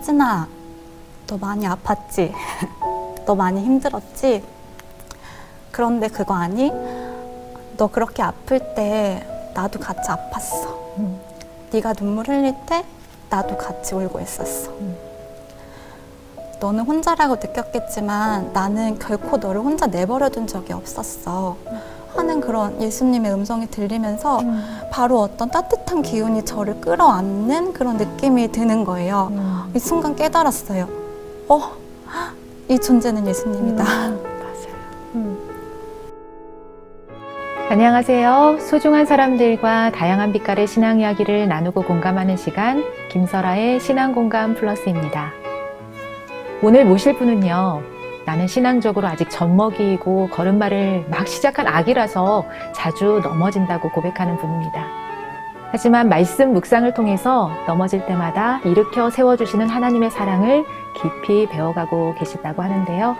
혜진아, 너 많이 아팠지? 너 많이 힘들었지? 그런데 그거 아니? 너 그렇게 아플 때 나도 같이 아팠어. 네가 눈물 흘릴 때 나도 같이 울고 있었어. 너는 혼자라고 느꼈겠지만 나는 결코 너를 혼자 내버려둔 적이 없었어. 하는 그런 예수님의 음성이 들리면서 바로 어떤 따뜻한 기운이 저를 끌어안는 그런 느낌이 드는 거예요. 이 순간 깨달았어요. 이 존재는 예수님이다. 맞아요. 안녕하세요. 소중한 사람들과 다양한 빛깔의 신앙 이야기를 나누고 공감하는 시간, 김설아의 신앙공감 플러스입니다. 오늘 모실 분은요, 나는 신앙적으로 아직 젖먹이고 걸음마를 막 시작한 아기라서 자주 넘어진다고 고백하는 분입니다. 하지만 말씀 묵상을 통해서 넘어질 때마다 일으켜 세워주시는 하나님의 사랑을 깊이 배워가고 계시다고 하는데요.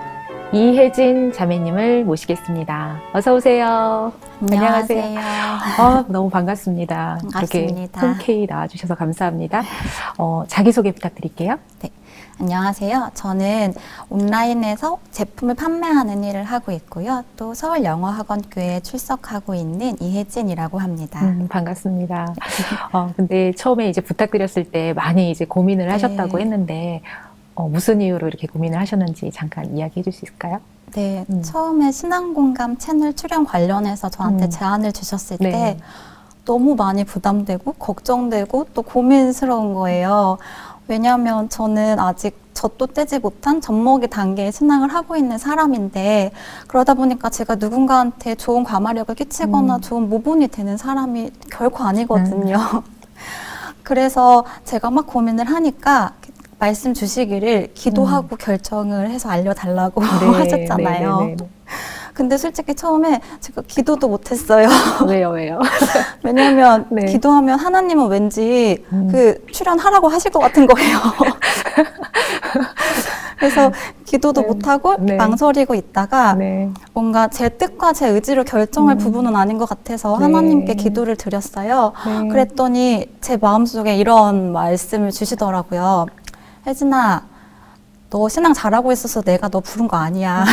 이혜진 자매님을 모시겠습니다. 어서 오세요. 안녕하세요. 너무 반갑습니다. 반갑습니다. 그렇게 흔쾌히 나와주셔서 감사합니다. 자기소개 부탁드릴게요. 네. 안녕하세요. 저는 온라인에서 제품을 판매하는 일을 하고 있고요. 또 서울영어학원교회에 출석하고 있는 이혜진이라고 합니다. 반갑습니다. 근데 처음에 이제 부탁드렸을 때 많이 이제 고민을 하셨다고 했는데, 무슨 이유로 이렇게 고민을 하셨는지 잠깐 이야기해 줄 수 있을까요? 네. 처음에 신앙공감 채널 출연 관련해서 저한테 제안을 주셨을 때 너무 많이 부담되고 걱정되고 또 고민스러운 거예요. 왜냐하면 저는 아직 젖도 떼지 못한 젖먹이 단계의 신앙을 하고 있는 사람인데, 그러다 보니까 제가 누군가한테 좋은 과마력을 끼치거나 좋은 모본이 되는 사람이 결코 아니거든요. 그래서 제가 막 고민을 하니까 말씀 주시기를 기도하고 결정을 해서 알려달라고 하셨잖아요. 근데 솔직히 처음에 제가 기도도 못했어요. 왜요? 왜냐면 기도하면 하나님은 왠지 그 출연하라고 하실 것 같은 거예요. 그래서 기도도 못하고 망설이고 있다가 뭔가 제 뜻과 제 의지로 결정할 부분은 아닌 것 같아서 하나님께 기도를 드렸어요. 그랬더니 제 마음속에 이런 말씀을 주시더라고요. 혜진아, 너 신앙 잘하고 있어서 내가 너 부른 거 아니야.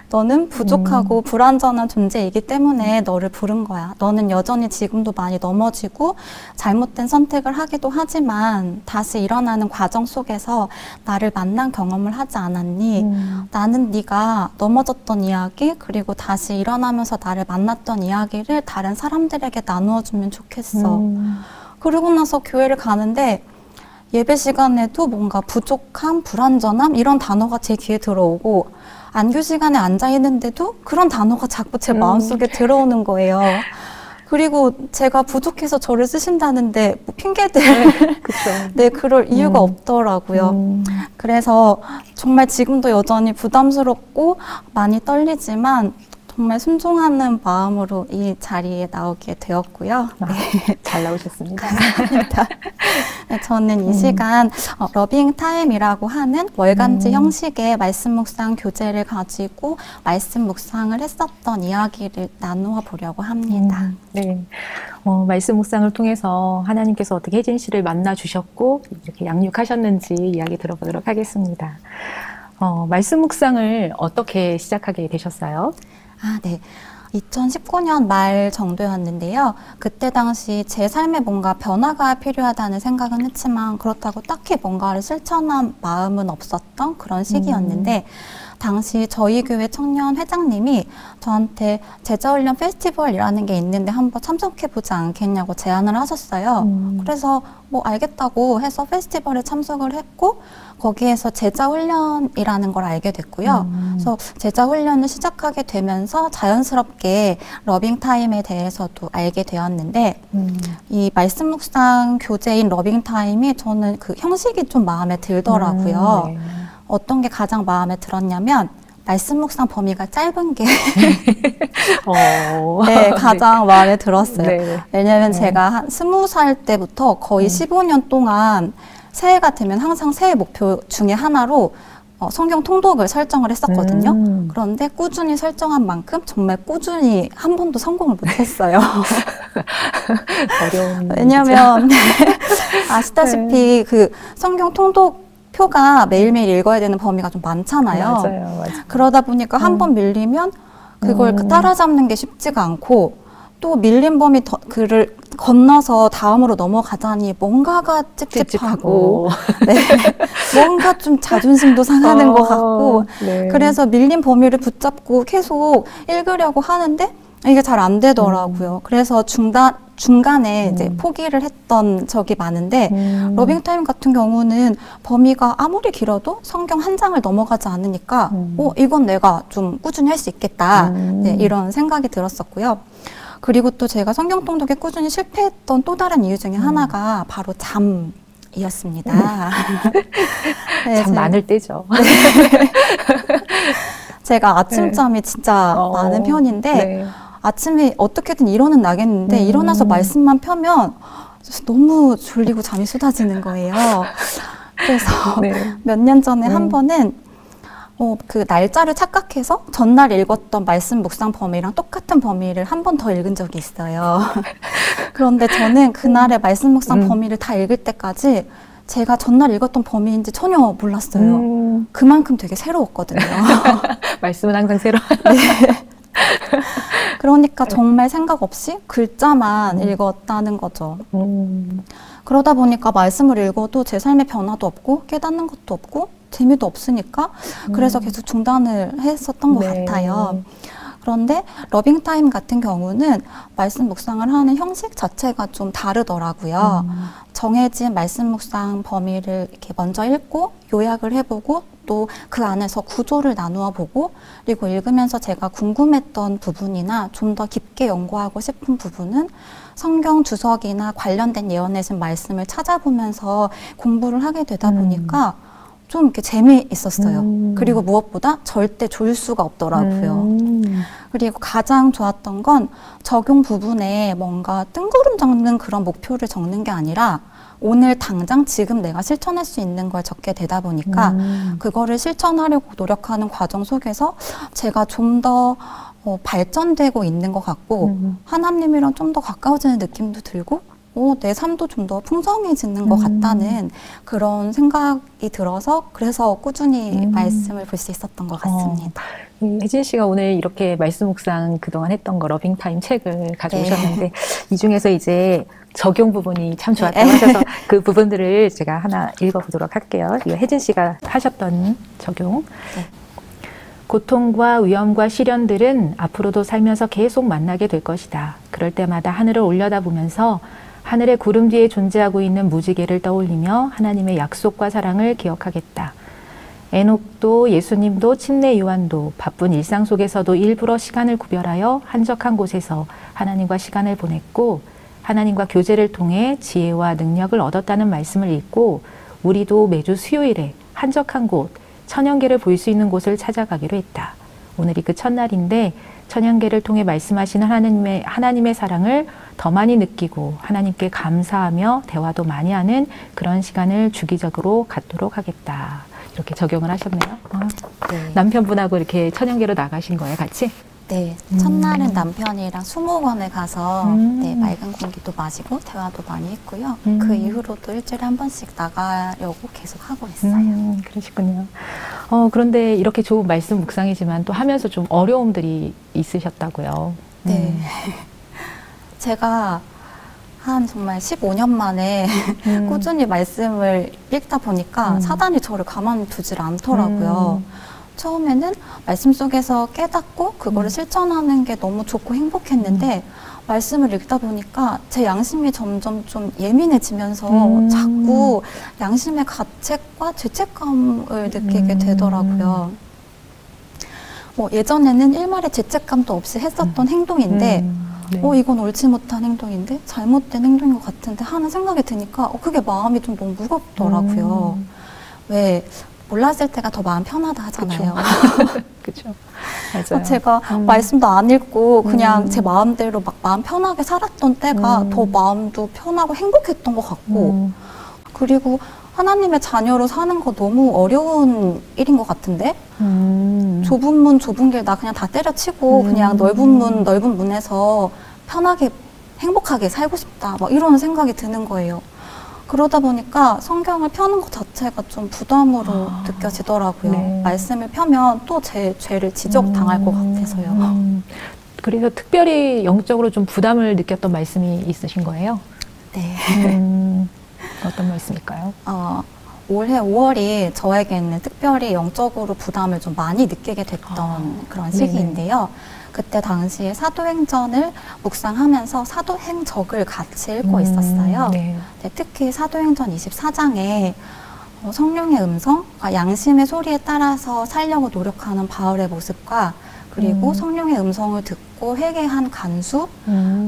너는 부족하고 불완전한 존재이기 때문에 너를 부른 거야. 너는 여전히 지금도 많이 넘어지고 잘못된 선택을 하기도 하지만 다시 일어나는 과정 속에서 나를 만난 경험을 하지 않았니? 나는 네가 넘어졌던 이야기 그리고 다시 일어나면서 나를 만났던 이야기를 다른 사람들에게 나누어주면 좋겠어. 그러고 나서 교회를 가는데 예배 시간에도 뭔가 부족함, 불완전함 이런 단어가 제 귀에 들어오고 안교 시간에 앉아 있는데도 그런 단어가 자꾸 제 마음속에 들어오는 거예요. 그리고 제가 부족해서 저를 쓰신다는데 뭐 핑계들 그럴 이유가 없더라고요. 그래서 정말 지금도 여전히 부담스럽고 많이 떨리지만 정말 순종하는 마음으로 이 자리에 나오게 되었고요. 잘 나오셨습니다. 감사합니다. 저는 이 시간 러빙 타임이라고 하는 월간지 형식의 말씀 묵상 교재를 가지고 말씀 묵상을 했었던 이야기를 나누어 보려고 합니다. 말씀 묵상을 통해서 하나님께서 어떻게 혜진 씨를 만나 주셨고 이렇게 양육하셨는지 이야기 들어보도록 하겠습니다. 말씀 묵상을 어떻게 시작하게 되셨어요? 2019년 말 정도였는데요. 그때 당시 제 삶에 뭔가 변화가 필요하다는 생각은 했지만 그렇다고 딱히 뭔가를 실천한 마음은 없었던 그런 시기였는데 당시 저희 교회 청년 회장님이 저한테 제자훈련 페스티벌이라는 게 있는데 한번 참석해보지 않겠냐고 제안을 하셨어요. 그래서 뭐 알겠다고 해서 페스티벌에 참석을 했고 거기에서 제자훈련이라는 걸 알게 됐고요. 그래서 제자훈련을 시작하게 되면서 자연스럽게 러빙타임에 대해서도 알게 되었는데 이 말씀 묵상 교재인 러빙타임이 저는 그 형식이 좀 마음에 들더라고요. 어떤 게 가장 마음에 들었냐면 말씀 묵상 범위가 짧은 게 가장 마음에 들었어요. 왜냐면 제가 한 20살 때부터 거의 15년 동안 새해가 되면 항상 새해 목표 중에 하나로 성경 통독을 설정을 했었거든요. 그런데 꾸준히 설정한 만큼 정말 꾸준히 한 번도 성공을 못했어요. 어려운 왜냐하면 아시다시피 그 성경 통독 표가 매일매일 읽어야 되는 범위가 좀 많잖아요. 맞아요. 그러다 보니까 한 번 밀리면 그걸 따라잡는 게 쉽지가 않고 또 밀린 범위 그를 건너서 다음으로 넘어가자니 뭔가가 찝찝하고 네. 뭔가 좀 자존심도 상하는 것 같고 네. 그래서 밀린 범위를 붙잡고 계속 읽으려고 하는데 이게 잘 안 되더라고요. 그래서 중간에 이제 포기를 했던 적이 많은데 러빙타임 같은 경우는 범위가 아무리 길어도 성경 한 장을 넘어가지 않으니까 이건 내가 좀 꾸준히 할 수 있겠다 네, 이런 생각이 들었었고요. 그리고 또 제가 성경 통독에 꾸준히 실패했던 또 다른 이유 중에 하나가 바로 잠이었습니다. 네, 잠 많을 때죠. 네. 제가 아침잠이 진짜 많은 편인데 네. 아침에 어떻게든 일어는 나겠는데 일어나서 말씀만 펴면 너무 졸리고 잠이 쏟아지는 거예요. 그래서 네. 몇 년 전에 한 번은 그 날짜를 착각해서 전날 읽었던 말씀 묵상 범위랑 똑같은 범위를 한 번 더 읽은 적이 있어요. 그런데 저는 그날의 말씀 묵상 범위를 다 읽을 때까지 제가 전날 읽었던 범위인지 전혀 몰랐어요. 그만큼 되게 새로웠거든요. 말씀은 항상 새로워요. 네. 그러니까 정말 생각 없이 글자만 읽었다는 거죠. 그러다 보니까 말씀을 읽어도 제 삶에 변화도 없고 깨닫는 것도 없고 재미도 없으니까 그래서 계속 중단을 했었던 것 같아요. 그런데 러빙타임 같은 경우는 말씀 묵상을 하는 형식 자체가 좀 다르더라고요. 정해진 말씀 묵상 범위를 이렇게 먼저 읽고 요약을 해보고 또 그 안에서 구조를 나누어 보고 그리고 읽으면서 제가 궁금했던 부분이나 좀 더 깊게 연구하고 싶은 부분은 성경 주석이나 관련된 예언해진 말씀을 찾아보면서 공부를 하게 되다 보니까 좀 이렇게 재미있었어요. 그리고 무엇보다 절대 졸 수가 없더라고요. 그리고 가장 좋았던 건 적용 부분에 뭔가 뜬구름 잡는 그런 목표를 적는 게 아니라 오늘 당장 지금 내가 실천할 수 있는 걸 적게 되다 보니까 그거를 실천하려고 노력하는 과정 속에서 제가 좀 더 발전되고 있는 것 같고 하나님이랑 좀 더 가까워지는 느낌도 들고 내 삶도 좀 더 풍성해지는 것 같다는 그런 생각이 들어서 그래서 꾸준히 말씀을 볼 수 있었던 것 같습니다. 혜진 씨가 오늘 이렇게 말씀 묵상 그동안 했던 거 러빙타임 책을 가져오셨는데 이 중에서 이제 적용 부분이 참 좋았다고 하셔서 그 부분들을 제가 하나 읽어보도록 할게요. 이거 혜진 씨가 하셨던 적용. 고통과 위험과 시련들은 앞으로도 살면서 계속 만나게 될 것이다. 그럴 때마다 하늘을 올려다보면서 하늘의 구름 뒤에 존재하고 있는 무지개를 떠올리며 하나님의 약속과 사랑을 기억하겠다. 에녹도 예수님도 침례 요한도 바쁜 일상 속에서도 일부러 시간을 구별하여 한적한 곳에서 하나님과 시간을 보냈고 하나님과 교제를 통해 지혜와 능력을 얻었다는 말씀을 읽고 우리도 매주 수요일에 한적한 곳, 천연계를 볼 수 있는 곳을 찾아가기로 했다. 오늘이 그 첫날인데 천연계를 통해 말씀하시는 하나님의 사랑을 더 많이 느끼고 하나님께 감사하며 대화도 많이 하는 그런 시간을 주기적으로 갖도록 하겠다. 이렇게 적용을 하셨네요. 네. 남편분하고 이렇게 천연계로 나가신 거예요, 같이? 네, 첫날은 남편이랑 수목원에 가서 네, 맑은 공기도 마시고 대화도 많이 했고요. 그 이후로도 일주일에 한 번씩 나가려고 계속 하고 있어요. 그러시군요. 그런데 이렇게 좋은 말씀 묵상이지만 또 하면서 좀 어려움들이 있으셨다고요. 네. 제가 한 정말 15년 만에 꾸준히 말씀을 읽다 보니까 사단이 저를 가만히 두질 않더라고요. 처음에는 말씀 속에서 깨닫고 그거를 실천하는 게 너무 좋고 행복했는데 말씀을 읽다 보니까 제 양심이 점점 좀 예민해지면서 자꾸 양심의 가책과 죄책감을 느끼게 되더라고요. 예전에는 일말의 죄책감도 없이 했었던 행동인데 네. 이건 옳지 못한 행동인데 잘못된 행동인 것 같은데 하는 생각이 드니까 그게 마음이 좀 너무 무겁더라고요. 왜 몰랐을 때가 더 마음 편하다 하잖아요. 그렇죠. 맞아요. 제가 말씀도 안 읽고 그냥 제 마음대로 막 마음 편하게 살았던 때가 더 마음도 편하고 행복했던 것 같고 그리고 하나님의 자녀로 사는 거 너무 어려운 일인 것 같은데? 좁은 문, 좁은 길 나 그냥 다 때려치고 그냥 넓은 문, 넓은 문에서 편하게 행복하게 살고 싶다. 막 이런 생각이 드는 거예요. 그러다 보니까 성경을 펴는 것 자체가 좀 부담으로 느껴지더라고요. 네. 말씀을 펴면 또 제 죄를 지적당할 것 같아서요. 그래서 특별히 영적으로 좀 부담을 느꼈던 말씀이 있으신 거예요? 네. 어떤 말씀일까요? 올해 5월이 저에게는 특별히 영적으로 부담을 좀 많이 느끼게 됐던 그런 시기인데요. 그때 당시에 사도행전을 묵상하면서 사도행적을 같이 읽고 있었어요. 네. 특히 사도행전 24장에 성령의 음성, 양심의 소리에 따라서 살려고 노력하는 바울의 모습과 그리고 성령의 음성을 듣고 회개한 간수,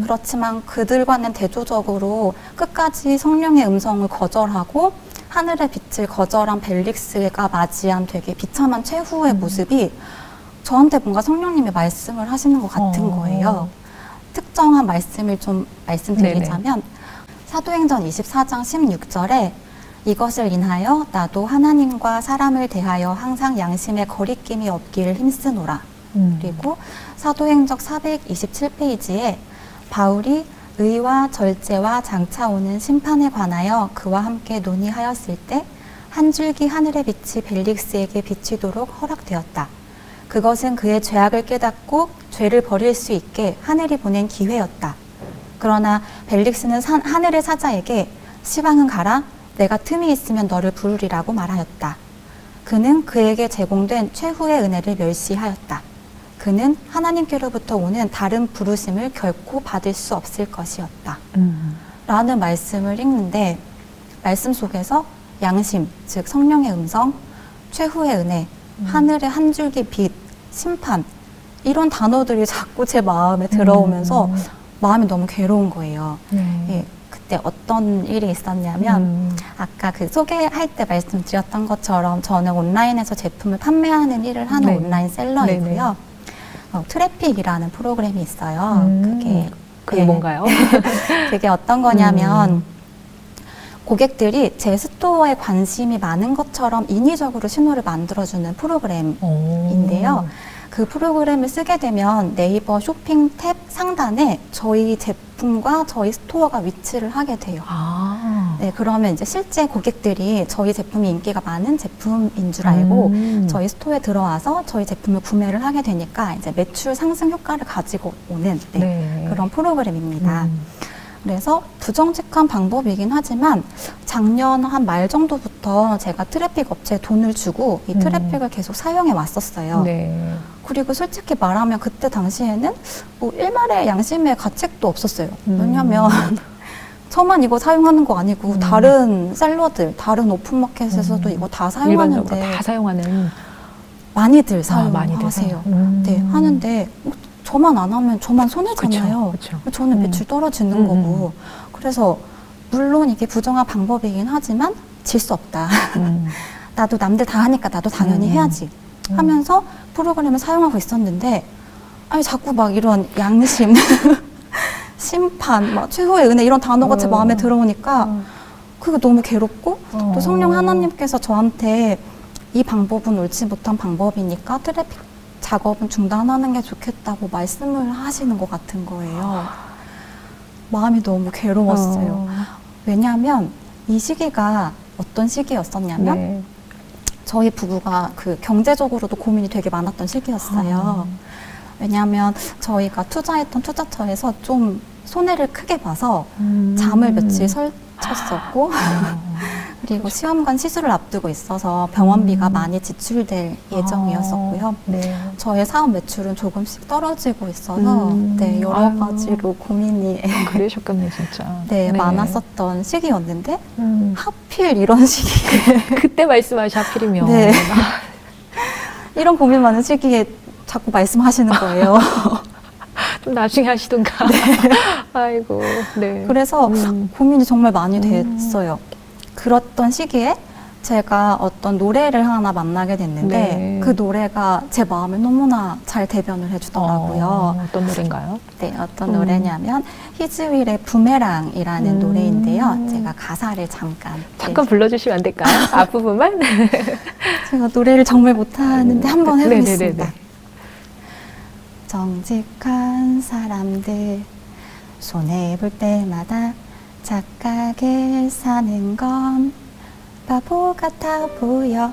그렇지만 그들과는 대조적으로 끝까지 성령의 음성을 거절하고 하늘의 빛을 거절한 벨릭스가 맞이한 되게 비참한 최후의 모습이 저한테 뭔가 성령님이 말씀을 하시는 것 같은 거예요. 특정한 말씀을 좀 말씀드리자면 사도행전 24장 16절에 이것을 인하여 나도 하나님과 사람을 대하여 항상 양심의 거리낌이 없기를 힘쓰노라. 그리고 사도행적 427페이지에 바울이 의와 절제와 장차 오는 심판에 관하여 그와 함께 논의하였을 때 한 줄기 하늘의 빛이 벨릭스에게 비치도록 허락되었다. 그것은 그의 죄악을 깨닫고 죄를 버릴 수 있게 하늘이 보낸 기회였다. 그러나 벨릭스는 하늘의 사자에게 시방은 가라, 내가 틈이 있으면 너를 부르리라고 말하였다. 그는 그에게 제공된 최후의 은혜를 멸시하였다. 그는 하나님께로부터 오는 다른 부르심을 결코 받을 수 없을 것이었다. 라는 말씀을 읽는데 말씀 속에서 양심, 즉 성령의 음성, 최후의 은혜, 하늘의 한 줄기 빛, 심판 이런 단어들이 자꾸 제 마음에 들어오면서 마음이 너무 괴로운 거예요. 예, 그때 어떤 일이 있었냐면 아까 그 소개할 때 말씀드렸던 것처럼 저는 온라인에서 제품을 판매하는 일을 하는 온라인 셀러이고요. 트래픽이라는 프로그램이 있어요. 그게 뭔가요? 그게 어떤 거냐면 고객들이 제 스토어에 관심이 많은 것처럼 인위적으로 신호를 만들어주는 프로그램인데요. 그 프로그램을 쓰게 되면 네이버 쇼핑 탭 상단에 저희 제품과 저희 스토어가 위치를 하게 돼요. 네, 그러면 이제 실제 고객들이 저희 제품이 인기가 많은 제품인 줄 알고 저희 스토어에 들어와서 저희 제품을 구매를 하게 되니까 이제 매출 상승 효과를 가지고 오는 그런 프로그램입니다. 그래서 부정직한 방법이긴 하지만 작년 한 말 정도부터 제가 트래픽 업체에 돈을 주고 이 트래픽을 계속 사용해 왔었어요. 그리고 솔직히 말하면 그때 당시에는 뭐 일말의 양심의 가책도 없었어요. 왜냐면 저만 이거 사용하는 거 아니고 다른 셀러들, 다른 오픈마켓에서도 이거 다 사용하는데 다 사용하는 많이들 사용하세요. 네, 하는데 저만 안 하면 저만 손해잖아요. 저는 매출 떨어지는 거고. 그래서 물론 이게 부정한 방법이긴 하지만 질 수 없다. 나도 남들 다 하니까 나도 당연히 해야지 하면서 프로그램을 사용하고 있었는데 아니 자꾸 막 이런 양심, 심판, 막 최후의 은혜 이런 단어가 제 마음에 들어오니까 그게 너무 괴롭고 또 성령 하나님께서 저한테 이 방법은 옳지 못한 방법이니까 트래픽 작업은 중단하는 게 좋겠다고 말씀을 하시는 것 같은 거예요. 마음이 너무 괴로웠어요. 왜냐하면 이 시기가 어떤 시기였었냐면 저희 부부가 그 경제적으로도 고민이 되게 많았던 시기였어요. 왜냐하면 저희가 투자했던 투자처에서 좀 손해를 크게 봐서 잠을 며칠 설쳤었고 그리고 시험관 시술을 앞두고 있어서 병원비가 많이 지출될 예정이었었고요. 저의 사업 매출은 조금씩 떨어지고 있어서 여러 가지로 고민이 그러셨겠네 진짜. 많았었던 시기였는데 하필 이런 시기에 그때 말씀하신 하필이면 이런 고민 많은 시기에 자꾸 말씀하시는 거예요. 좀 나중에 하시던가. 아이고. 그래서 고민이 정말 많이 됐어요. 그랬던 시기에 제가 어떤 노래를 하나 만나게 됐는데 네. 그 노래가 제 마음을 너무나 잘 대변을 해주더라고요. 어떤 노래인가요? 네, 어떤 노래냐면 히즈윌의 부메랑이라는 노래인데요. 제가 가사를 잠깐 불러주시면 안 될까요? 앞부분만? 제가 노래를 정말 못하는데 한번 해보겠습니다. 네네네네. 정직한 사람들 손해볼 때마다 착하게 사는 건 바보 같아 보여.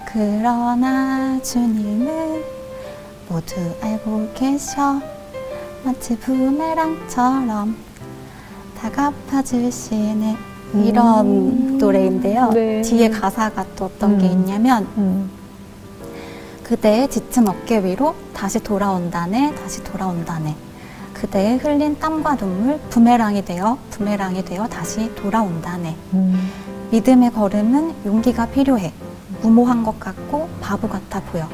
그러나 주님은 모두 알고 계셔. 마치 부메랑처럼 다 갚아주시네. 이런 노래인데요. 네. 뒤에 가사가 또 어떤 게 있냐면 그대의 지친 어깨 위로 다시 돌아온다네. 다시 돌아온다네. 그대의 흘린 땀과 눈물 부메랑이 되어 다시 돌아온다네. 믿음의 걸음은 용기가 필요해. 무모한 것 같고 바보 같아 보여.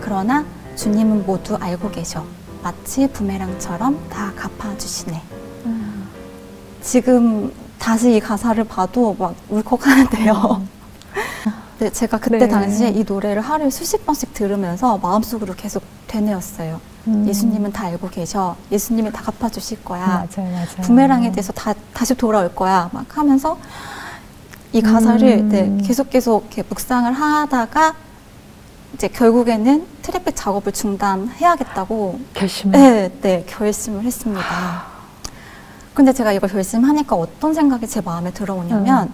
그러나 주님은 모두 알고 계셔. 마치 부메랑처럼 다 갚아주시네. 지금 다시 이 가사를 봐도 막 울컥하는데요. 네, 제가 그때 당시에 이 노래를 하루에 수십 번씩 들으면서 마음속으로 계속 되뇌었어요. 예수님은 다 알고 계셔. 예수님이 다 갚아주실 거야. 맞아요. 부메랑에 대해서 다시 돌아올 거야. 막 하면서 이 가사를 계속 이렇게 묵상을 하다가 이제 결국에는 트래픽 작업을 중단해야겠다고 결심을 했습니다. 근데 제가 이걸 결심하니까 어떤 생각이 제 마음에 들어오냐면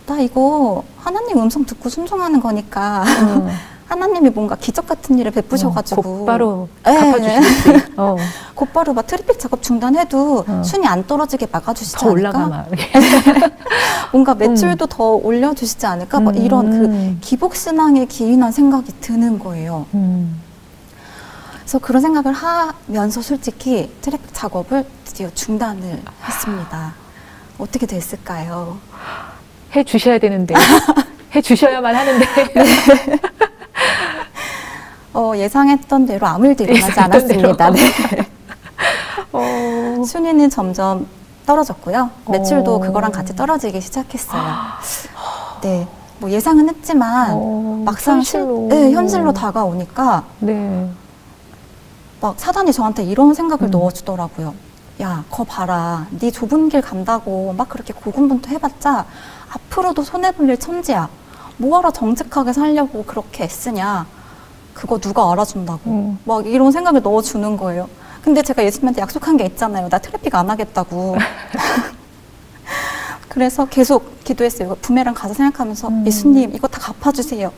나 이거 하나님 음성 듣고 순종하는 거니까 하나님이 뭔가 기적 같은 일을 베푸셔가지고 곧바로 갚아주시겠지. 곧바로 막 트래픽 작업 중단해도 순위 안 떨어지게 막아주시지 더 않을까? 올라가 막 뭔가 매출도 더 올려주시지 않을까? 막 이런 그 기복신앙에 기인한 생각이 드는 거예요. 그래서 그런 생각을 하면서 솔직히 트래픽 작업을 드디어 중단을 했습니다. 어떻게 됐을까요? 해주셔야 되는데 해주셔야만 하는데 예상했던 대로 아무 일도 일어나지 않았습니다. 네. 순위는 점점 떨어졌고요. 매출도 그거랑 같이 떨어지기 시작했어요. 네, 뭐 예상은 했지만 막상 현실로 다가오니까 막 사단이 저한테 이런 생각을 넣어주더라고요. 야, 거 봐라. 네 좁은 길 간다고 막 그렇게 고군분투해봤자 앞으로도 손해볼 일 천지야. 뭐하러 정직하게 살려고 그렇게 애쓰냐. 그거 누가 알아준다고. 막 이런 생각을 넣어주는 거예요. 근데 제가 예수님한테 약속한 게 있잖아요. 나 트래픽 안 하겠다고. 그래서 계속 기도했어요. 부메랑 가서 생각하면서 예수님 이거 다 갚아주세요.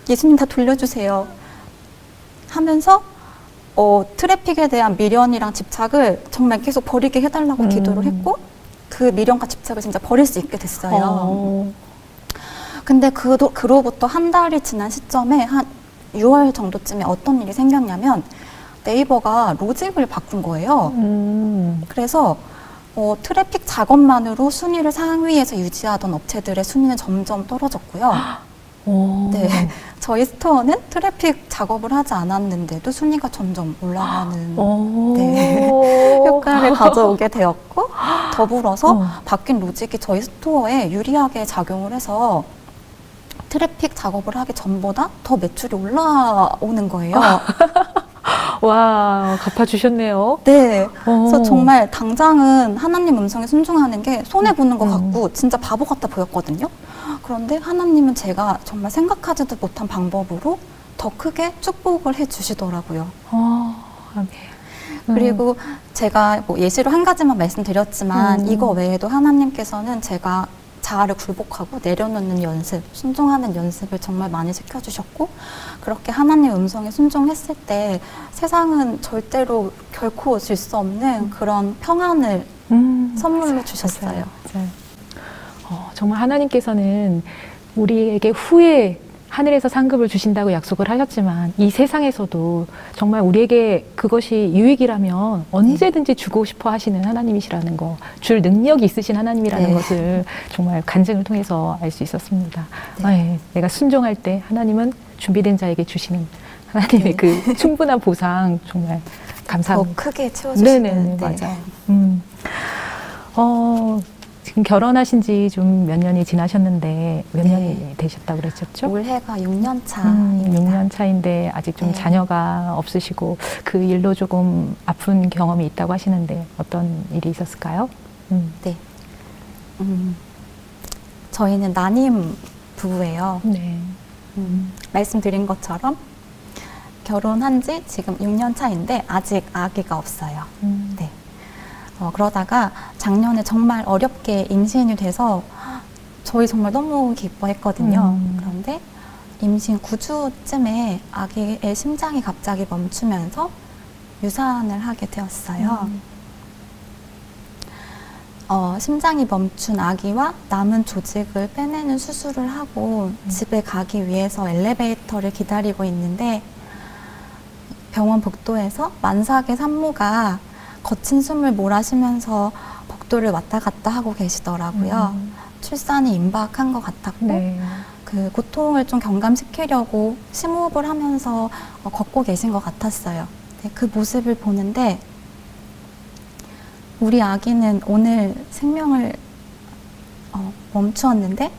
예수님 다 돌려주세요. 하면서 트래픽에 대한 미련이랑 집착을 정말 계속 버리게 해달라고 기도를 했고 그 미련과 집착을 진짜 버릴 수 있게 됐어요. 근데 그로부터 한 달이 지난 시점에 한 6월 정도쯤에 어떤 일이 생겼냐면 네이버가 로직을 바꾼 거예요. 그래서 트래픽 작업만으로 순위를 상위에서 유지하던 업체들의 순위는 점점 떨어졌고요. 네, 저희 스토어는 트래픽 작업을 하지 않았는데도 순위가 점점 올라가는 효과를 가져오게 되었고 더불어서 바뀐 로직이 저희 스토어에 유리하게 작용을 해서 트래픽 작업을 하기 전보다 더 매출이 올라오는 거예요. 와, 갚아주셨네요. 네. 그래서 정말 당장은 하나님 음성에 순종하는 게 손해보는 것 같고 진짜 바보 같아 보였거든요. 그런데 하나님은 제가 정말 생각하지도 못한 방법으로 더 크게 축복을 해주시더라고요. 아멘. 그리고 제가 뭐 예시로 한 가지만 말씀드렸지만 이거 외에도 하나님께서는 제가 자아를 굴복하고 내려놓는 연습, 순종하는 연습을 정말 많이 시켜주셨고 그렇게 하나님 음성에 순종했을 때 세상은 절대로 결코 줄 수 없는 그런 평안을 선물로 주셨어요. 맞아요. 정말 하나님께서는 우리에게 후에 하늘에서 상급을 주신다고 약속을 하셨지만 이 세상에서도 정말 우리에게 그것이 유익이라면 언제든지 주고 싶어 하시는 하나님이시라는 거, 줄 능력이 있으신 하나님이라는 것을 정말 간증을 통해서 알 수 있었습니다. 내가 순종할 때 하나님은 준비된 자에게 주시는 하나님의 그 충분한 보상 정말 감사합니다. 더 크게 채워주시는. 네네, 맞아요. 지금 결혼하신 지 좀 몇 년이 지나셨는데 몇 년이 되셨다고 그랬었죠? 올해가 6년 차입니다. 6년 차인데 아직 좀 자녀가 없으시고 그 일로 조금 아픈 경험이 있다고 하시는데 어떤 일이 있었을까요? 네. 저희는 난임 부부예요. 네. 말씀드린 것처럼 결혼한 지 지금 6년 차인데 아직 아기가 없어요. 네. 그러다가 작년에 정말 어렵게 임신이 돼서 저희 정말 너무 기뻐했거든요. 그런데 임신 9주쯤에 아기의 심장이 갑자기 멈추면서 유산을 하게 되었어요. 심장이 멈춘 아기와 남은 조직을 빼내는 수술을 하고 집에 가기 위해서 엘리베이터를 기다리고 있는데 병원 복도에서 만삭의 산모가 거친 숨을 몰아쉬면서 복도를 왔다 갔다 하고 계시더라고요. 출산이 임박한 것 같았고 그 고통을 좀 경감시키려고 심호흡을 하면서 걷고 계신 것 같았어요. 네, 그 모습을 보는데 우리 아기는 오늘 생명을 멈추었는데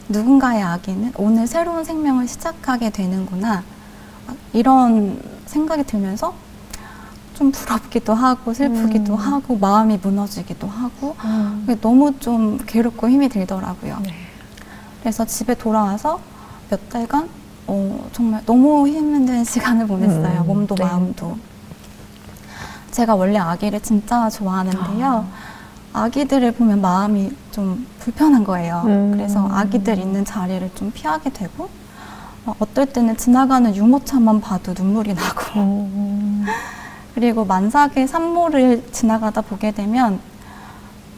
누군가의 아기는 오늘 새로운 생명을 시작하게 되는구나, 이런 생각이 들면서 좀 부럽기도 하고 슬프기도 하고 마음이 무너지기도 하고 너무 좀 괴롭고 힘이 들더라고요. 그래서 집에 돌아와서 몇 달간 정말 너무 힘든 시간을 보냈어요. 몸도 마음도. 제가 원래 아기를 진짜 좋아하는데요. 아기들을 보면 마음이 좀 불편한 거예요. 그래서 아기들 있는 자리를 좀 피하게 되고 어떨 때는 지나가는 유모차만 봐도 눈물이 나고 그리고 만삭의 산모를 지나가다 보게 되면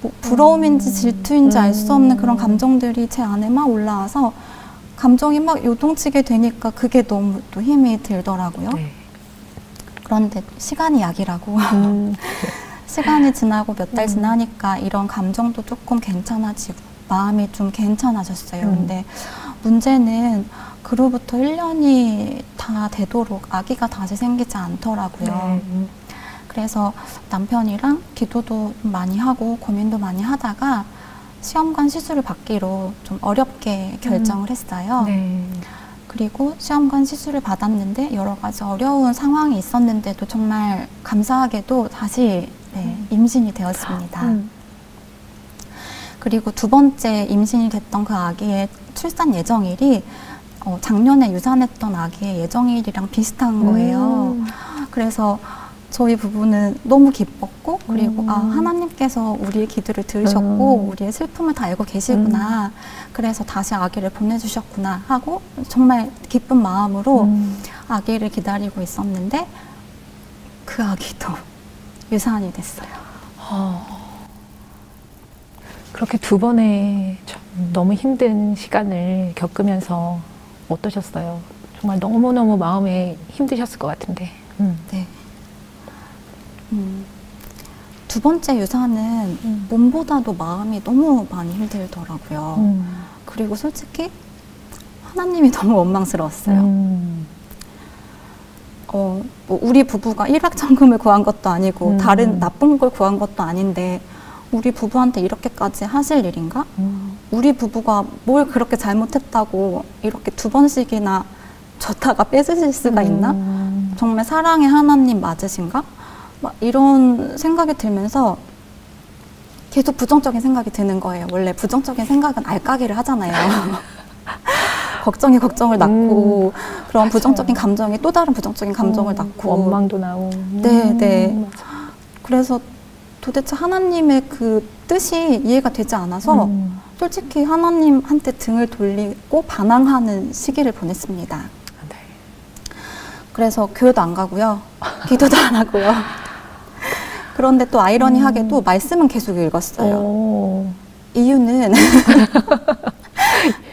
뭐 부러움인지 질투인지 알 수 없는 그런 감정들이 제 안에 막 올라와서 감정이 막 요동치게 되니까 그게 너무 또 힘이 들더라고요. 그런데 시간이 약이라고 시간이 지나고 몇 달 지나니까 이런 감정도 조금 괜찮아지고 마음이 좀 괜찮아졌어요. 근데 문제는 그로부터 1년이 다 되도록 아기가 다시 생기지 않더라고요. 그래서 남편이랑 기도도 많이 하고 고민도 많이 하다가 시험관 시술을 받기로 좀 어렵게 결정을 했어요. 그리고 시험관 시술을 받았는데 여러 가지 어려운 상황이 있었는데도 정말 감사하게도 다시 임신이 되었습니다. 그리고 두 번째 임신이 됐던 그 아기의 출산 예정일이 작년에 유산했던 아기의 예정일이랑 비슷한 거예요. 그래서 저희 부부는 너무 기뻤고 그리고 하나님께서 우리의 기도를 들으셨고 우리의 슬픔을 다 알고 계시구나, 그래서 다시 아기를 보내주셨구나 하고 정말 기쁜 마음으로 아기를 기다리고 있었는데 그 아기도 유산이 됐어요. 그렇게 두 번의 너무 힘든 시간을 겪으면서 어떠셨어요? 정말 너무너무 마음에 힘드셨을 것 같은데. 네. 두 번째 유산은 몸보다도 마음이 너무 많이 힘들더라고요. 그리고 솔직히 하나님이 너무 원망스러웠어요. 뭐 우리 부부가 일확천금을 구한 것도 아니고 다른 나쁜 걸 구한 것도 아닌데 우리 부부한테 이렇게까지 하실 일인가? 우리 부부가 뭘 그렇게 잘못했다고 이렇게 두 번씩이나 줬다가 뺏으실 수가 있나? 정말 사랑의 하나님 맞으신가? 막 이런 생각이 들면서 계속 부정적인 생각이 드는 거예요. 원래 부정적인 생각은 알까기를 하잖아요. 걱정이 걱정을 낳고 그런 맞아요. 부정적인 감정이 또 다른 부정적인 감정을 낳고 원망도 나오고. 네. 그래서 도대체 하나님의 그 뜻이 이해가 되지 않아서 솔직히 하나님한테 등을 돌리고 반항하는 시기를 보냈습니다. 네. 그래서 교회도 안 가고요. 기도도 안 하고요. 그런데 또 아이러니하게도 말씀은 계속 읽었어요. 이유는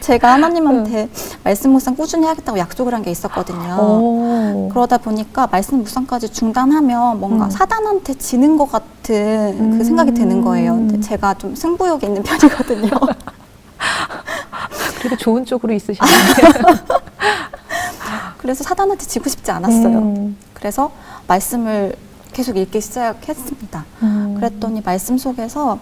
제가 하나님한테 말씀 묵상 꾸준히 하겠다고 약속을 한 게 있었거든요. 그러다 보니까 말씀 묵상까지 중단하면 뭔가 사단한테 지는 것 같은 그 생각이 드는 거예요. 근데 제가 좀 승부욕이 있는 편이거든요. 그래도 좋은 쪽으로 있으시네요. 그래서 사단한테 지고 싶지 않았어요. 그래서 말씀을 계속 읽기 시작했습니다. 그랬더니 말씀 속에서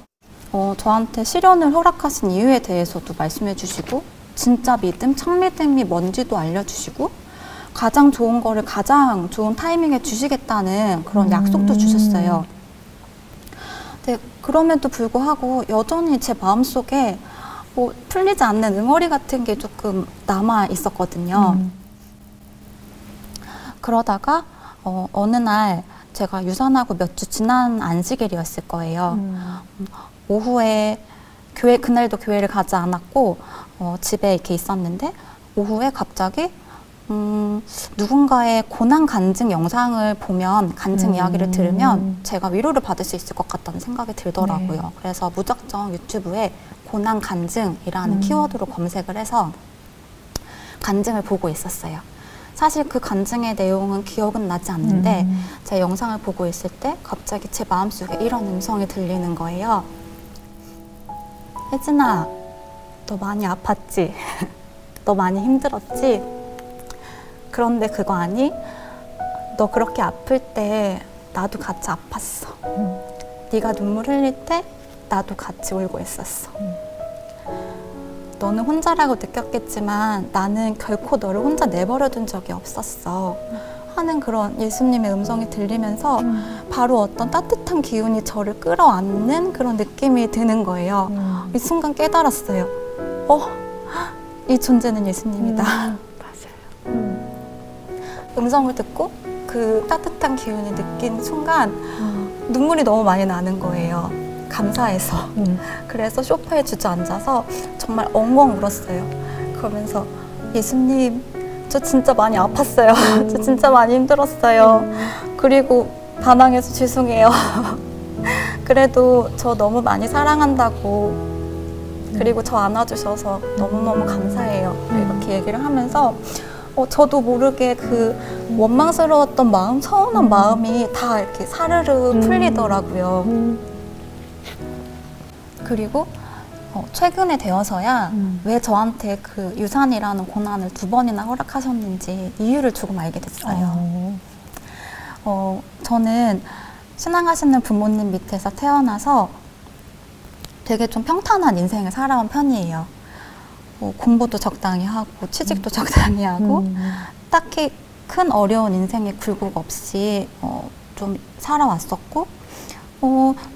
저한테 실현을 허락하신 이유에 대해서도 말씀해 주시고 진짜 믿음, 참 믿음이 뭔지도 알려주시고 가장 좋은 거를 가장 좋은 타이밍에 주시겠다는 그런 약속도 주셨어요. 근데 그럼에도 불구하고 여전히 제 마음속에 풀리지 않는 응어리 같은 게 조금 남아 있었거든요. 그러다가 어느 날 제가 유산하고 몇 주 지난 안식일이었을 거예요. 오후에 그날도 교회를 가지 않았고 집에 이렇게 있었는데 오후에 갑자기 누군가의 고난 간증 영상을 보면 간증 이야기를 들으면 제가 위로를 받을 수 있을 것 같다는 생각이 들더라고요. 네. 그래서 무작정 유튜브에 고난 간증이라는 키워드로 검색을 해서 간증을 보고 있었어요. 사실 그 간증의 내용은 기억은 나지 않는데 제 영상을 보고 있을 때 갑자기 제 마음속에 이런 음성이 들리는 거예요. 혜진아, 너 많이 아팠지? 너 많이 힘들었지? 그런데 그거 아니? 너 그렇게 아플 때 나도 같이 아팠어. 네가 눈물 흘릴 때 나도 같이 울고 있었어. 너는 혼자라고 느꼈겠지만 나는 결코 너를 혼자 내버려둔 적이 없었어 하는 그런 예수님의 음성이 들리면서 바로 어떤 따뜻한 기운이 저를 끌어안는 그런 느낌이 드는 거예요. 이 순간 깨달았어요. 이 존재는 예수님이다. 맞아요. 음성을 듣고 그 따뜻한 기운을 느낀 순간 눈물이 너무 많이 나는 거예요. 감사해서. 그래서 소파에 주저앉아서 정말 엉엉 울었어요. 그러면서 예수님, 저 진짜 많이 아팠어요. 저 진짜 많이 힘들었어요. 그리고 반항해서 죄송해요. 그래도 저 너무 많이 사랑한다고 그리고 저 안아주셔서 너무너무 감사해요. 이렇게 얘기를 하면서 저도 모르게 그 원망스러웠던 마음, 서운한 마음이 다 이렇게 사르르 풀리더라고요. 그리고 최근에 되어서야 왜 저한테 그 유산이라는 고난을 2번이나 허락하셨는지 이유를 조금 알게 됐어요. 저는 신앙하시는 부모님 밑에서 태어나서 되게 좀 평탄한 인생을 살아온 편이에요. 공부도 적당히 하고 취직도 적당히 하고 딱히 큰 어려운 인생의 굴곡 없이 좀 살아왔었고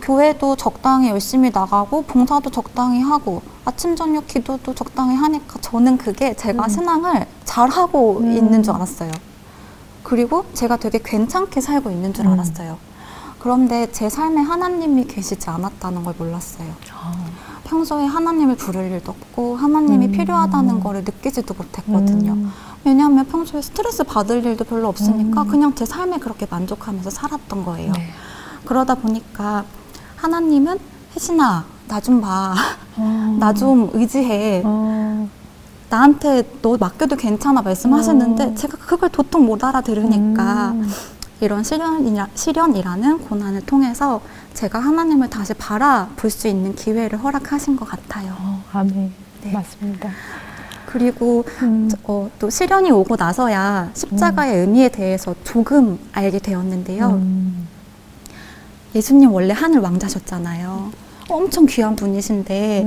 교회도 적당히 열심히 나가고 봉사도 적당히 하고 아침 저녁 기도도 적당히 하니까 저는 그게 제가 신앙을 잘하고 있는 줄 알았어요. 그리고 제가 되게 괜찮게 살고 있는 줄 알았어요. 그런데 제 삶에 하나님이 계시지 않았다는 걸 몰랐어요. 평소에 하나님을 부를 일도 없고 하나님이 필요하다는 거를 느끼지도 못했거든요. 왜냐하면 평소에 스트레스 받을 일도 별로 없으니까 그냥 제 삶에 그렇게 만족하면서 살았던 거예요. 네. 그러다 보니까 하나님은 혜진아, 나 좀 봐. 나 좀 의지해. 나한테 너 맡겨도 괜찮아 말씀하시는데 제가 그걸 도통 못 알아들으니까 이런 시련이라는 고난을 통해서 제가 하나님을 다시 바라볼 수 있는 기회를 허락하신 것 같아요. 아멘. 네. 맞습니다. 그리고 또 시련이 오고 나서야 십자가의 의미에 대해서 조금 알게 되었는데요. 예수님 원래 하늘 왕자셨잖아요. 엄청 귀한 분이신데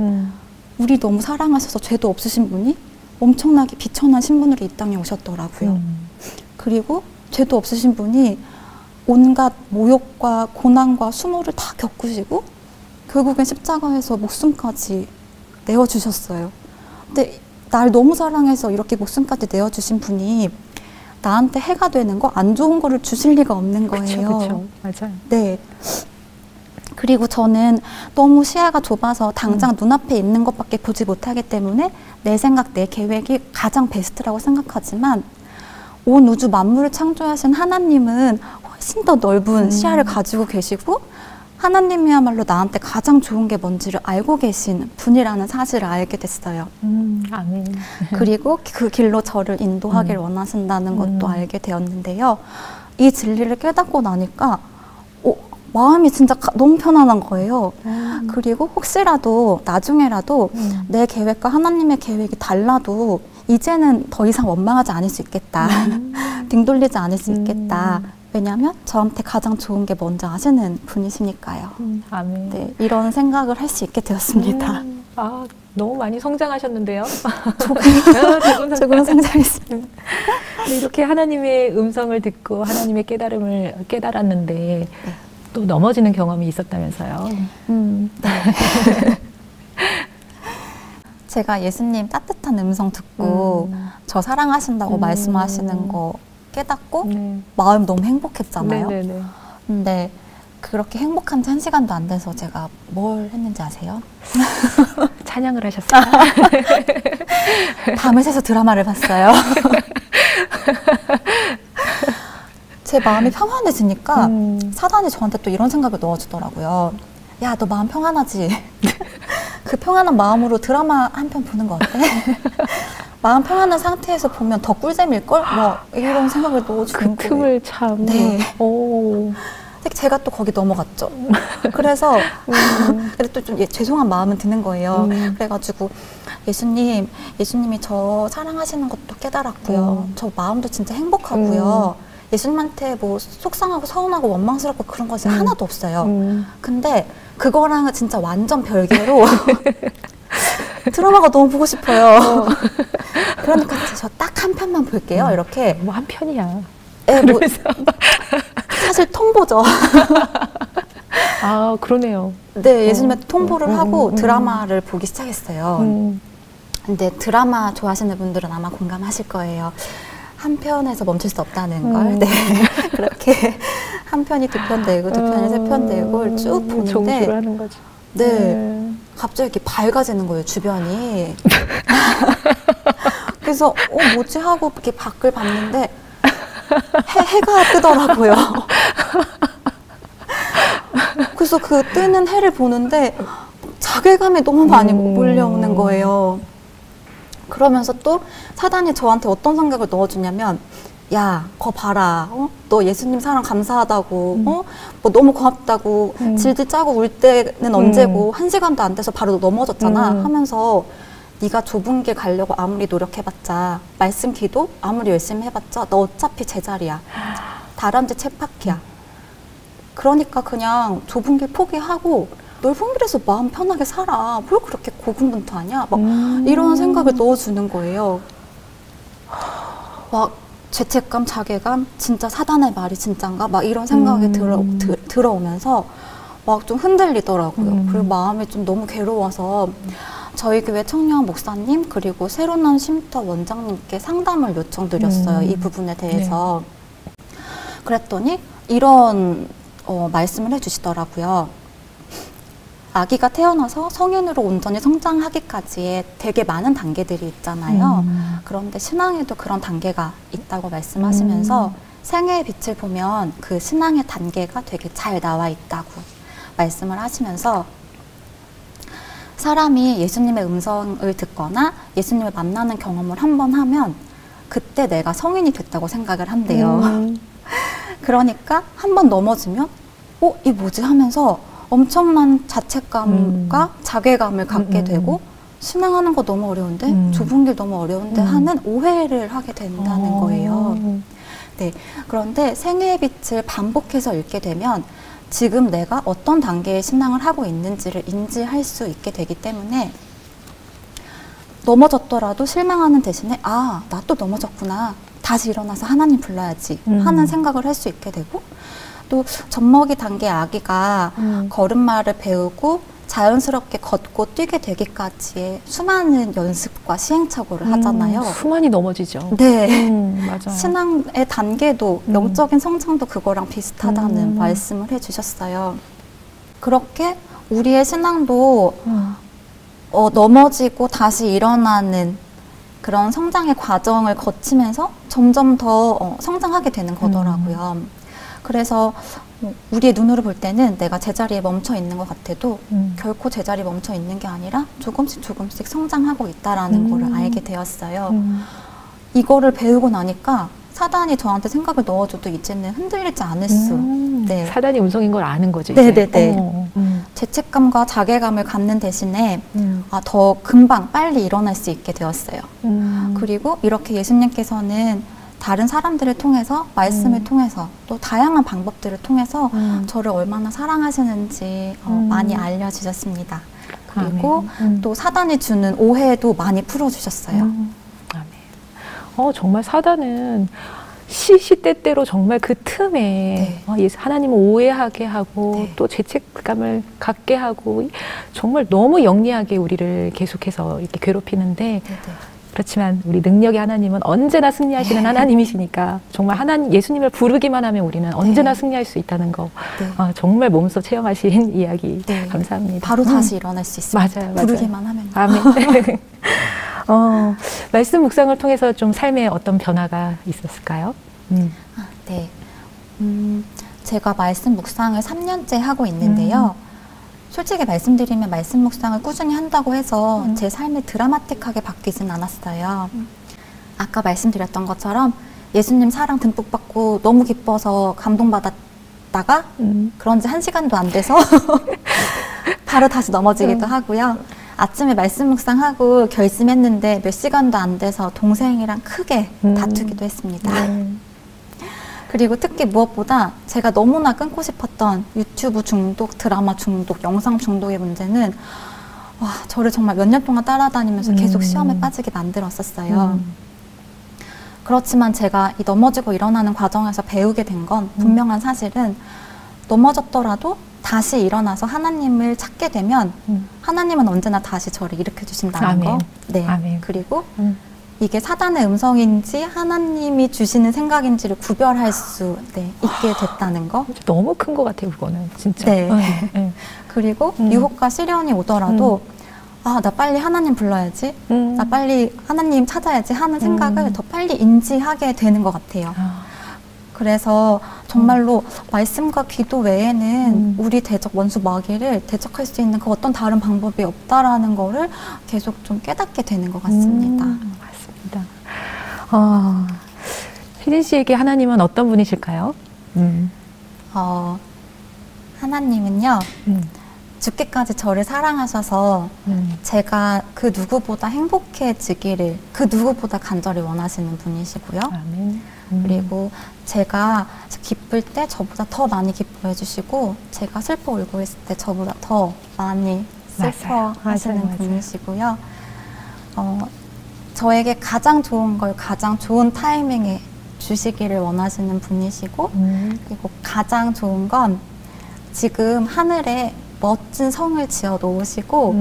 우리 너무 사랑하셔서 죄도 없으신 분이 엄청나게 비천한 신분으로 이 땅에 오셨더라고요. 그리고 죄도 없으신 분이 온갖 모욕과 고난과 수모를 다 겪으시고 결국엔 십자가에서 목숨까지 내어주셨어요. 근데 날 너무 사랑해서 이렇게 목숨까지 내어주신 분이 나한테 해가 되는 거, 안 좋은 거를 주실 리가 없는 거예요. 그쵸. 맞아요. 네. 그리고 저는 너무 시야가 좁아서 당장 눈앞에 있는 것밖에 보지 못하기 때문에 내 생각, 내 계획이 가장 베스트라고 생각하지만 온 우주 만물을 창조하신 하나님은 훨씬 더 넓은 시야를 가지고 계시고 하나님이야말로 나한테 가장 좋은 게 뭔지를 알고 계신 분이라는 사실을 알게 됐어요. 아멘. 그리고 그 길로 저를 인도하길 원하신다는 것도 알게 되었는데요. 이 진리를 깨닫고 나니까 마음이 진짜 너무 편안한 거예요. 그리고 혹시라도 나중에라도 내 계획과 하나님의 계획이 달라도 이제는 더 이상 원망하지 않을 수 있겠다. 등 돌리지 않을 수 있겠다. 왜냐하면 저한테 가장 좋은 게 뭔지 아시는 분이시니까요. 아멘. 네, 이런 생각을 할 수 있게 되었습니다. 아, 너무 많이 성장하셨는데요. 조금 성장했습니다. 이렇게 하나님의 음성을 듣고 하나님의 깨달음을 깨달았는데 네. 또 넘어지는 경험이 있었다면서요. 네. 제가 예수님 따뜻한 음성 듣고 저 사랑하신다고 말씀하시는 거 깨닫고 마음 너무 행복했잖아요. 근데 그렇게 행복한 지 1시간도 안 돼서 제가 뭘 했는지 아세요? 찬양을 하셨어요? 밤을 새서 드라마를 봤어요. 제 마음이 평안해지니까 사단이 저한테 또 이런 생각을 넣어주더라고요. 야, 너 마음 평안하지? 그 평안한 마음으로 드라마 한 편 보는 거 어때? 마음 평안한 상태에서 보면 더 꿀잼일걸? 뭐 이런 생각을 넣어주는 거예요. 그 틈을 참. 네. 오. 제가 또 거기 넘어갔죠. 그래서 또 좀 죄송한 마음은 드는 거예요. 그래가지고 예수님이 저 사랑하시는 것도 깨달았고요. 저 마음도 진짜 행복하고요. 예수님한테 뭐 속상하고 서운하고 원망스럽고 그런 것이 하나도 없어요. 근데 그거랑은 진짜 완전 별개로 드라마가 너무 보고 싶어요. 그러니까 저 딱 한 편만 볼게요. 이렇게. 뭐 한 편이야. 네, 뭐 사실 통보죠. 아, 그러네요. 네, 예수님한테 통보를 하고 드라마를 보기 시작했어요. 근데 드라마 좋아하시는 분들은 아마 공감하실 거예요. 한 편에서 멈출 수 없다는 걸. 네. 그렇게 한 편이 2편 되고 2편이 3편 되고 쭉 보는데 종주를 하는 거죠. 네. 갑자기 이렇게 밝아지는 거예요, 주변이. 그래서 뭐지 하고 이렇게 밖을 봤는데 해가 뜨더라고요. 그래서 그 뜨는 해를 보는데 자괴감이 너무 많이 몰려오는 거예요. 그러면서 또 사단이 저한테 어떤 생각을 넣어주냐면, 야, 거 봐라. 너 예수님 사랑 감사하다고, 뭐 너무 고맙다고, 질질 짜고 울 때는 언제고, 1시간도 안 돼서 바로 넘어졌잖아. 하면서 네가 좁은 길 가려고 아무리 노력해봤자, 말씀 기도 아무리 열심히 해봤자 너 어차피 제자리야. 다람쥐 쳇바퀴야. 그러니까 그냥 좁은 길 포기하고 넓은 길에서 마음 편하게 살아. 뭘 그렇게 고군분투하냐? 막 이런 생각을 넣어주는 거예요. 막 죄책감, 자괴감, 진짜 사단의 말이 진짠가? 막 이런 생각이 들어오면서 막 좀 흔들리더라고요. 그리고 마음이 좀 너무 괴로워서 저희 교회 청년 목사님 그리고 새로 나온 쉼터 원장님께 상담을 요청드렸어요. 이 부분에 대해서. 네. 그랬더니 이런 말씀을 해주시더라고요. 아기가 태어나서 성인으로 온전히 성장하기까지의 되게 많은 단계들이 있잖아요. 그런데 신앙에도 그런 단계가 있다고 말씀하시면서 생애의 빛을 보면 그 신앙의 단계가 되게 잘 나와 있다고 말씀을 하시면서 사람이 예수님의 음성을 듣거나 예수님을 만나는 경험을 한번 하면 그때 내가 성인이 됐다고 생각을 한대요. 그러니까 한번 넘어지면 이 뭐지 하면서 엄청난 자책감과 자괴감을 갖게 되고 신앙하는 거 너무 어려운데 좁은 길 너무 어려운데 하는 오해를 하게 된다는 거예요. 네, 그런데 생애의 빛을 반복해서 읽게 되면 지금 내가 어떤 단계의 신앙을 하고 있는지를 인지할 수 있게 되기 때문에 넘어졌더라도 실망하는 대신에 나 또 넘어졌구나. 다시 일어나서 하나님 불러야지 하는 생각을 할 수 있게 되고 또 젖먹이 단계 아기가 걸음마를 배우고 자연스럽게 걷고 뛰게 되기까지의 수많은 연습과 시행착오를 하잖아요. 수많이 넘어지죠. 네. 맞아요. 신앙의 단계도 영적인 성장도 그거랑 비슷하다는 말씀을 해주셨어요. 그렇게 우리의 신앙도 넘어지고 다시 일어나는 그런 성장의 과정을 거치면서 점점 더 성장하게 되는 거더라고요. 그래서 우리의 눈으로 볼 때는 내가 제자리에 멈춰 있는 것 같아도 결코 제자리에 멈춰 있는 게 아니라 조금씩 성장하고 있다라는 거를 알게 되었어요. 이거를 배우고 나니까 사단이 저한테 생각을 넣어줘도 이제는 흔들리지 않을 수. 네. 사단이 음성인 걸 아는 거죠. 네네네. 죄책감과 자괴감을 갖는 대신에 더 금방 빨리 일어날 수 있게 되었어요. 그리고 이렇게 예수님께서는 다른 사람들을 통해서, 말씀을 통해서, 또 다양한 방법들을 통해서 저를 얼마나 사랑하시는지 많이 알려주셨습니다. 그리고 또 사단이 주는 오해도 많이 풀어주셨어요. 정말 사단은 시시때때로 정말 그 틈에 네. 하나님을 오해하게 하고 네. 또 죄책감을 갖게 하고 정말 너무 영리하게 우리를 계속해서 이렇게 괴롭히는데 네, 네. 그렇지만 우리 능력의 하나님은 언제나 승리하시는 네. 하나님이시니까 정말 예수님을 부르기만 하면 우리는 네. 언제나 승리할 수 있다는 거 네. 정말 몸소 체험하신 이야기 네. 감사합니다. 바로 다시 일어날 수 있습니다. 맞아요. 부르기만 하면. 아멘. 말씀 묵상을 통해서 좀 삶에 어떤 변화가 있었을까요? 네. 제가 말씀 묵상을 3년째 하고 있는데요. 솔직히 말씀드리면 말씀 묵상을 꾸준히 한다고 해서 제 삶이 드라마틱하게 바뀌진 않았어요. 아까 말씀드렸던 것처럼 예수님 사랑 듬뿍 받고 너무 기뻐서 감동받았다가 그런 지 1시간도 안 돼서 바로 다시 넘어지기도 하고요. 아침에 말씀 묵상하고 결심했는데 몇 시간도 안 돼서 동생이랑 크게 다투기도 했습니다. 그리고 특히 무엇보다 제가 너무나 끊고 싶었던 유튜브 중독, 드라마 중독, 영상 중독의 문제는 와, 저를 정말 몇 년 동안 따라다니면서 계속 시험에 빠지게 만들었었어요. 그렇지만 제가 이 넘어지고 일어나는 과정에서 배우게 된 건 분명한 사실은 넘어졌더라도 다시 일어나서 하나님을 찾게 되면 하나님은 언제나 다시 저를 일으켜 주신다는 아멘. 거. 네. 아멘. 그리고 이게 사단의 음성인지 하나님이 주시는 생각인지를 구별할 수 있게 됐다는 거. 너무 큰 것 같아요, 그거는 진짜. 네. 네. 그리고 유혹과 시련이 오더라도 아, 나 빨리 하나님 불러야지. 나 빨리 하나님 찾아야지 하는 생각을 더 빨리 인지하게 되는 것 같아요. 그래서 정말로 말씀과 기도 외에는 우리 대적 원수 마귀를 대적할 수 있는 그 어떤 다른 방법이 없다라는 거를 계속 좀 깨닫게 되는 것 같습니다. 맞습니다. 혜진 씨에게 하나님은 어떤 분이실까요? 하나님은요. 죽기까지 저를 사랑하셔서 제가 그 누구보다 행복해지기를 그 누구보다 간절히 원하시는 분이시고요. 그리고 제가 기쁠 때 저보다 더 많이 기뻐해 주시고 제가 슬퍼 울고 있을 때 저보다 더 많이 슬퍼하시는 분이시고요. 저에게 가장 좋은 걸 가장 좋은 타이밍에 주시기를 원하시는 분이시고 그리고 가장 좋은 건 지금 하늘에 멋진 성을 지어 놓으시고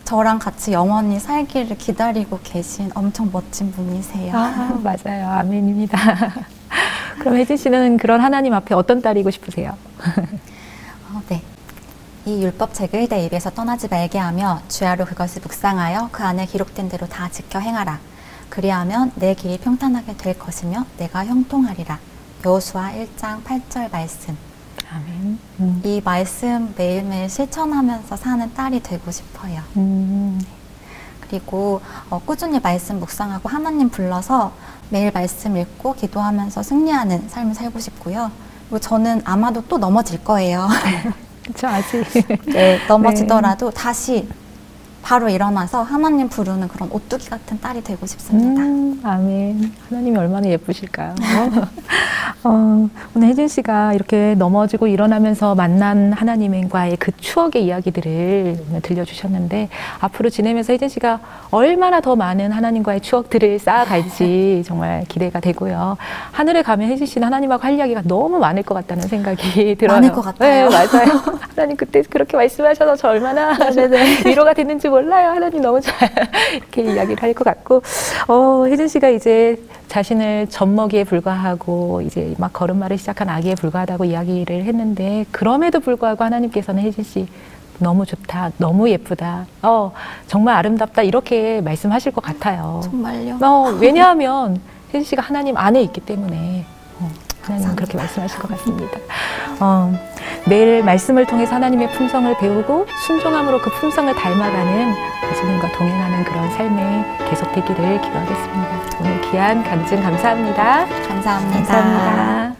저랑 같이 영원히 살기를 기다리고 계신 엄청 멋진 분이세요. 맞아요. 아멘입니다. 그럼 혜진 씨는 그런 하나님 앞에 어떤 딸이고 싶으세요? 네. 이 율법책을 내 입에서 떠나지 말게 하며 주야로 그것을 묵상하여 그 안에 기록된 대로 다 지켜 행하라. 그리하면 내 길이 평탄하게 될 것이며 내가 형통하리라. 여호수아 1장 8절 말씀. 아멘. 이 말씀 매일매일 실천하면서 사는 딸이 되고 싶어요. 그리고 꾸준히 말씀 묵상하고 하나님 불러서 매일 말씀 읽고 기도하면서 승리하는 삶을 살고 싶고요. 그리고 저는 아마도 또 넘어질 거예요. 그렇죠, 아직. 네, 넘어지더라도 다시 바로 일어나서 하나님 부르는 그런 오뚜기 같은 딸이 되고 싶습니다. 아멘. 하나님이 얼마나 예쁘실까요? 오늘 혜진 씨가 이렇게 넘어지고 일어나면서 만난 하나님과의 그 추억의 이야기들을 오늘 들려주셨는데 앞으로 지내면서 혜진 씨가 얼마나 더 많은 하나님과의 추억들을 쌓아갈지 정말 기대가 되고요. 하늘에 가면 혜진 씨는 하나님하고 할 이야기가 너무 많을 것 같다는 생각이 들어요. 많을 것 같아요. 네, 맞아요. 하나님 그때 그렇게 말씀하셔서 저 얼마나 위로가 됐는지 몰라요. 하나님 너무 잘 이렇게 이야기를 할 것 같고 혜진 씨가 이제 자신을 젖먹이에 불과하고 이제 막 걸음마를 시작한 아기에 불과하다고 이야기를 했는데 그럼에도 불구하고 하나님께서는 혜진 씨 너무 좋다, 너무 예쁘다, 정말 아름답다 이렇게 말씀하실 것 같아요. 정말요? 왜냐하면 혜진 씨가 하나님 안에 있기 때문에 하나님은 그렇게 말씀하실 것 같습니다. 매일 말씀을 통해서 하나님의 품성을 배우고 순종함으로 그 품성을 닮아가는 예수님과 동행하는 그런 삶에 계속되기를 기도하겠습니다. 오늘 귀한 간증 감사합니다. 감사합니다. 감사합니다.